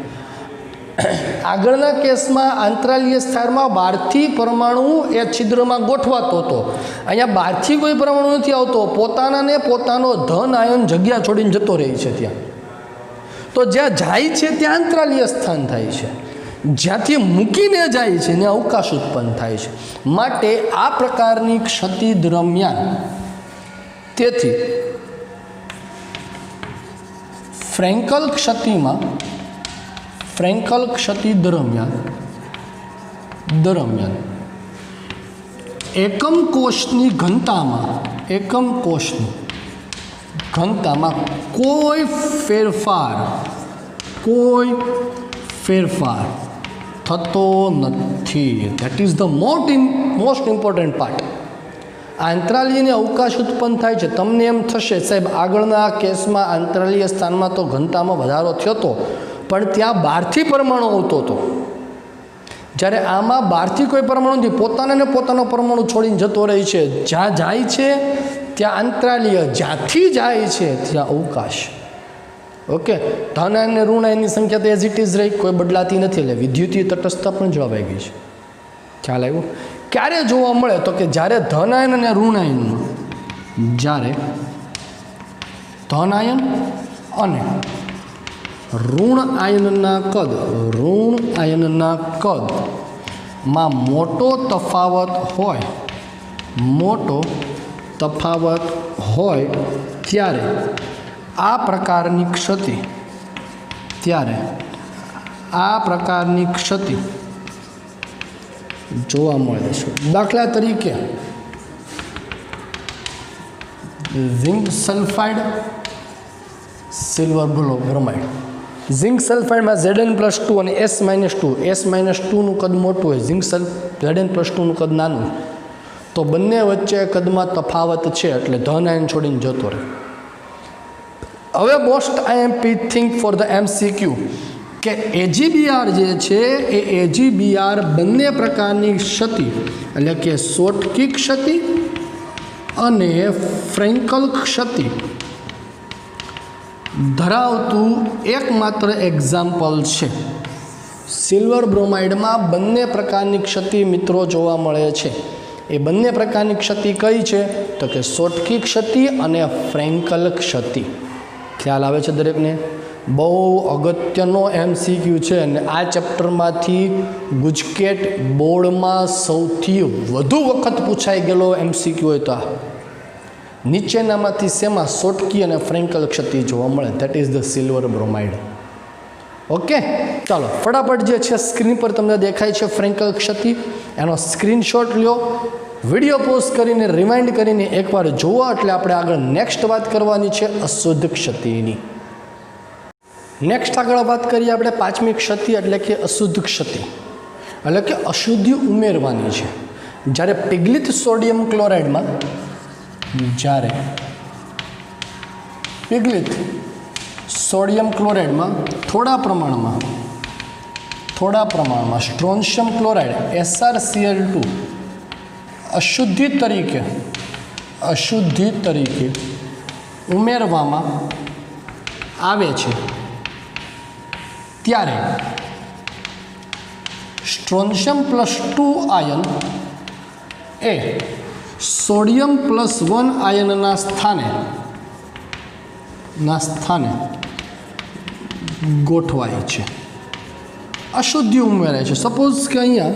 આગળના કેસમાં આંતરાલીય સ્થાનમાં બહારથી પરમાણુ એ છિદ્રમાં ગોઠવાતો હતો. અહીંયા બહારથી કોઈ પરમાણુ નથી આવતો, પોતાનાને પોતાનો ધન આયન જગ્યા છોડીને જતો રહે છે ત્યાં. તો જ્યાં જાય છે ત્યાં આંતરાલીય સ્થાન થાય છે, જ્યાંથી મૂકીને જાય છે ને અવકાશ ઉત્પન્ન થાય છે. માટે આ પ્રકારની ક્ષતિ દરમિયાન તેથી ફ્રેન્કલ ક્ષતિ દરમિયાન એકમ કોષની ઘનતામાં કોઈ ફેરફાર થતો નથી. That is the most important part. આંતરાલીયને અવકાશ ઉત્પન્ન થાય છે. તમને એમ થશે સાહેબ આગળના કેસમાં આંતરાલીય સ્થાનમાં તો ઘનતામાં વધારો થયો હતો, પણ ત્યાં બહારથી પરમાણુ આવતો હતો. જ્યારે આમાં બહારથી કોઈ પરમાણુ નથી, પોતાને પોતાનો પરમાણુ છોડીને જતો રહે છે. જ્યાં જાય છે ત્યાં આંતરાલીય, જ્યાંથી જાય છે ત્યાં અવકાશ. ઓકે, ધન આયન અને ઋણ આયનની સંખ્યા તો એઝ ઇટ ઇઝ રહી, કોઈ બદલાતી નથી. એટલે વિદ્યુતીય તટસ્થતા પણ જવાબ આવી ગઈ છે. ખ્યાલ આવ્યો? ક્યારે જોવા મળે તો કે જ્યારે ધન આયન અને ઋણ આયનમાં, જ્યારે ધન આયન અને ઋણ આયનના કદમાં મોટો તફાવત હોય ત્યારે આ પ્રકારની ક્ષતિ જોવા મળે છે. દાખલા તરીકે zinc sulphide, silver bromide. Zinc સલ્ફાઇડમાં Zn+2 અને S-2. S-2નું કદ મોટું હોય, Zn+2નું કદ નાનું, તો બંને વચ્ચે કદમાં તફાવત છે એટલે ધન આયન છોડીને જતો રહે. હવે most IMP think for the MCQ કે AGBR જે છે એ AGBR બંને પ્રકારની ક્ષતિ એટલે કે શોટકી ક્ષતિ અને ફ્રેન્કલ ક્ષતિ ધરાવતું એકમાત્ર એક્ઝામ્પલ છે. સિલ્વર બ્રોમાઇડમાં બંને પ્રકારની ક્ષતિ મિત્રો જોવા મળે છે. એ બંને પ્રકારની ક્ષતિ કઈ છે તો કે શોટકી ક્ષતિ અને ફ્રેન્કલ ક્ષતિ. ખ્યાલ આવે છે દરેકને? બહુ અગત્યનો MCQ છે અને આ ચેપ્ટરમાંથી ગુજકેટ બોર્ડમાં સૌથી વધુ વખત પૂછાઈ ગયેલો MCQ હોય તો નીચેનામાંથી શેમાં શોટકી અને ફ્રેન્કલ ક્ષતિ જોવા મળે? That is the silver bromide. Okay, ચાલો ફટાફટ જે છે સ્ક્રીન પર તમને દેખાય છે ફ્રેન્કલ ક્ષતિ, એનો સ્ક્રીનશોટ લ્યો, વિડીયો પોઝ કરીને રિમાઇન્ડ કરીને એકવાર જુઓ. એટલે આપણે આગળ નેક્સ્ટ વાત કરવાની છે અશુદ્ધ ક્ષતિની. નેક્સ્ટ આગળ વાત કરીએ આપણે પાંચમી ક્ષતિ એટલે કે અશુદ્ધ ક્ષતિ, એટલે કે અશુદ્ધિ ઉમેરવાની છે. જ્યારે પિગલિત સોડિયમ ક્લોરાઇડમાં થોડા પ્રમાણમાં થોડા પ્રમાણમાં સ્ટ્રોન્શિયમ ક્લોરાઇડ SrCl2 અશુદ્ધિ તરીકે ઉમેરવામાં આવે છે ત્યારે સ્ટ્રોન્શિયમ +2 આયન એ સોડિયમ +1 આયનના સ્થાને ગોઠવાય છે, અશુદ્ધિ ઉમેરાય છે. સપોઝ કે અહીંયા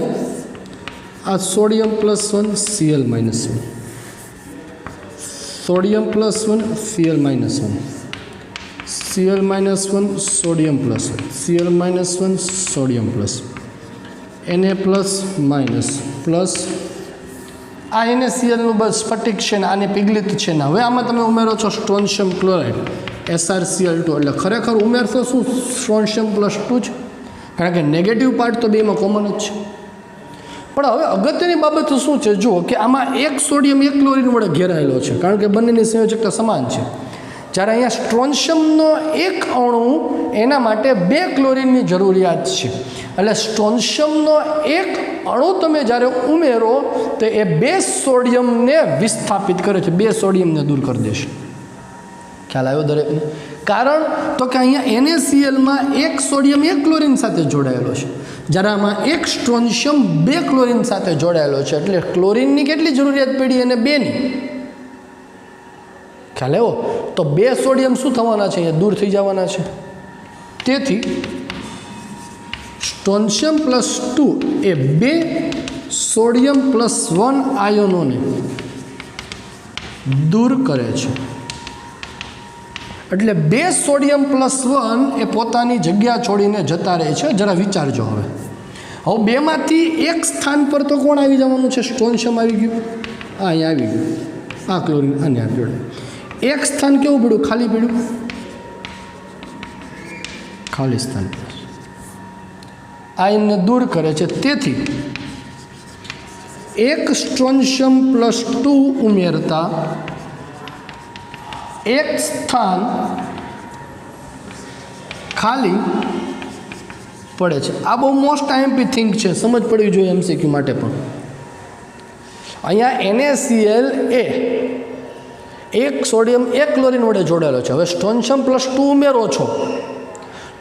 આ sodium +1 Cl -1, sodium +1 Cl -1, Cl -1 sodium +1, Cl -1 sodium Na plus આ NaClનું બસ સ્ફટિક છે ને આને પિગલિત છે ને. હવે આમાં તમે ઉમેરો છો સ્ટ્રોન્શિયમ ક્લોરાઇડ SrCl2 એટલે ખરેખર ઉમેરશો શું? સ્ટ્રોન્શિયમ +2 જ, કારણ કે નેગેટિવ પાર્ટ તો બેમાં કોમન જ છે. પણ હવે અગત્યની બાબત શું છે, જુઓ કે આમાં એક સોડિયમ એક ક્લોરિન વડે ઘેરાયેલો છે, કારણ કે બંનેની સંયોજકતા સમાન છે. જ્યારે અહીંયા સ્ટ્રોન્શિયમનો એક અણુ એના માટે 2 ક્લોરિનની જરૂરિયાત છે. એટલે સ્ટ્રોન્શિયમનો એક અણુ તમે જ્યારે ઉમેરો તો એ 2 સોડિયમને વિસ્થાપિત કરે છે, 2 સોડિયમને દૂર કરી દેશે. ખ્યાલ આવ્યો દરેકને? કારણ તો કે અહીંયા NaClમાં એક સોડિયમ એક ક્લોરિન સાથે જોડાયેલો છે, જ્યારે આમાં એક સ્ટ્રોન્શિયમ 2 ક્લોરિન સાથે જોડાયેલો છે. એટલે ક્લોરિનની કેટલી જરૂરિયાત પડી? અને 2ની. ખ્યાલ આવ્યો? તો 2 સોડિયમ શું થવાના છે? અહીંયા દૂર થઈ જવાના છે. તેથી સ્ટ્રોન્શિયમ +2 એ 2 સોડિયમ +1 આયનોને દૂર કરે છે. એટલે 2 સોડિયમ +1 એ પોતાની જગ્યા છોડીને જતા રહે છે. જરા વિચારજો. હવે 2માંથી એક સ્થાન પર તો કોણ આવી જવાનું છે? સ્ટ્રોન્શિયમ આવી ગયું, અહીંયા આવી ગયું, આ ક્લોરિન આને આવી જોડે. એક સ્થાન કેવું પડ્યું? ખાલી પડ્યું, ખાલી સ્થાન આયનને દૂર કરે છે. તેથી એક સ્ટ્રોન્શિયમ +2 ઉમેરતા એક સ્થાન ખાલી પડે છે. આ બહુ મોસ્ટ IMP થિંગ છે, સમજ પડવી જોઈએ MCQ માટે પણ. અહીંયા NaCl એ એક સોડિયમ એક ક્લોરિન વડે જોડાયેલો છે. હવે સ્ટ્રોન્શિયમ +2 ઉમેરો છો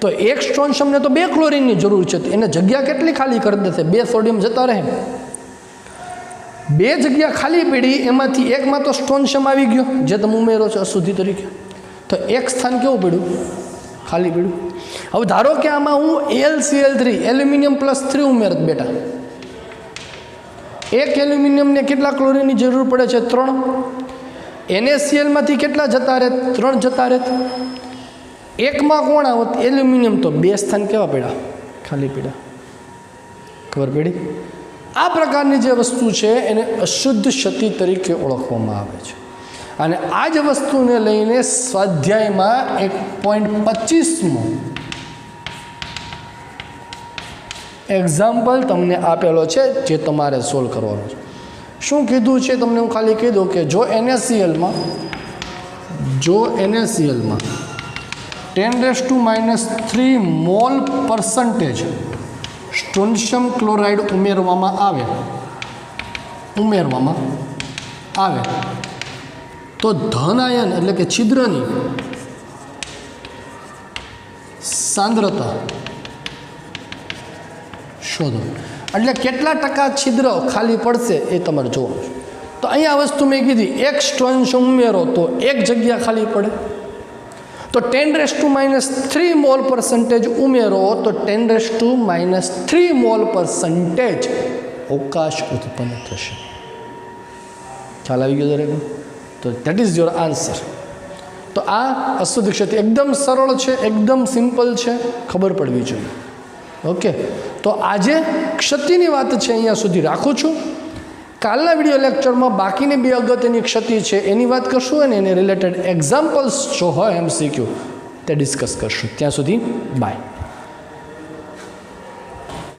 તો એક સ્ટ્રોન્શિયમને તો 2 ક્લોરિનની જરૂર છે, એને જગ્યા કેટલી ખાલી કરી દેશે? 2 સોડિયમ જતા રહે. 2 જગ્યા ખાલી પડી, એમાંથી એકમાં તો સ્ટ્રોન્શિયમ આવી ગયો જે તમે ઉમેરો છો અશુદ્ધિ તરીકે, તો એક સ્થાન કેવું પડ્યું? ખાલી પડ્યું. હવે ધારો કે આમાં હું AlCl3 એલ્યુમિનિયમ +3 ઉમેરત બેટા, એક એલ્યુમિનિયમને કેટલા ક્લોરિનની જરૂર પડે છે? 3. NaClમાંથી કેટલા જતા રહે? 3 જતા રહે. એકમાં કોણ આવત? એલ્યુમિનિયમ. તો 2 સ્થાન કેવા પડ્યા? ખાલી પડ્યા. ખબર પડી? આ પ્રકારની જે વસ્તુ છે એને અશુદ્ધ ક્ષતિ તરીકે ઓળખવામાં આવે છે. અને આ જ વસ્તુને લઈને સ્વાધ્યાયમાં 1.25મો એક્ઝામ્પલ તમને આપેલો છે જે તમારે સોલ્વ કરવાનો છે. શું કીધું છે તમને હું ખાલી કહી દઉં કે જો NaClમાં 10⁻³ મોલ % સ્ટ્રોન્શિયમ ક્લોરાઇડ ઉમેરવામાં આવે તો ધન આયન એટલે કે છિદ્રની સાંદ્રતા શોધો. એટલે કેટલા ટકા છિદ્ર ખાલી પડશે એ તમારે જોવાનું છે. તો અહીંયા વસ્તુ મેં કીધી, એક સ્ટ્રોન્શિયમ ઉમેરો તો એક જગ્યા ખાલી પડે. તો 10⁻³ મોલ % ઉમેરો તો 10⁻³ મોલ % અવકાશ ઉત્પન્ન થશે. ખ્યાલ આવી ગયો દરેક? તો દેટ ઇઝ યોર આન્સર. તો આ અશુદ્ધ ક્ષતિ એકદમ સરળ છે, એકદમ સિમ્પલ છે, ખબર પડવી જોઈએ. ઓકે, તો આજે ક્ષતિની વાત છે અહીંયા સુધી રાખું છું. કાલના વિડીયો લેક્ચરમાં બાકીની 2 અગત્યની ક્ષતિ છે એની વાત કરશું અને એને રિલેટેડ એક્ઝામ્પલ્સ જો હોય MCQ તે ડિસ્કસ કરશું. ત્યાં સુધી બાય.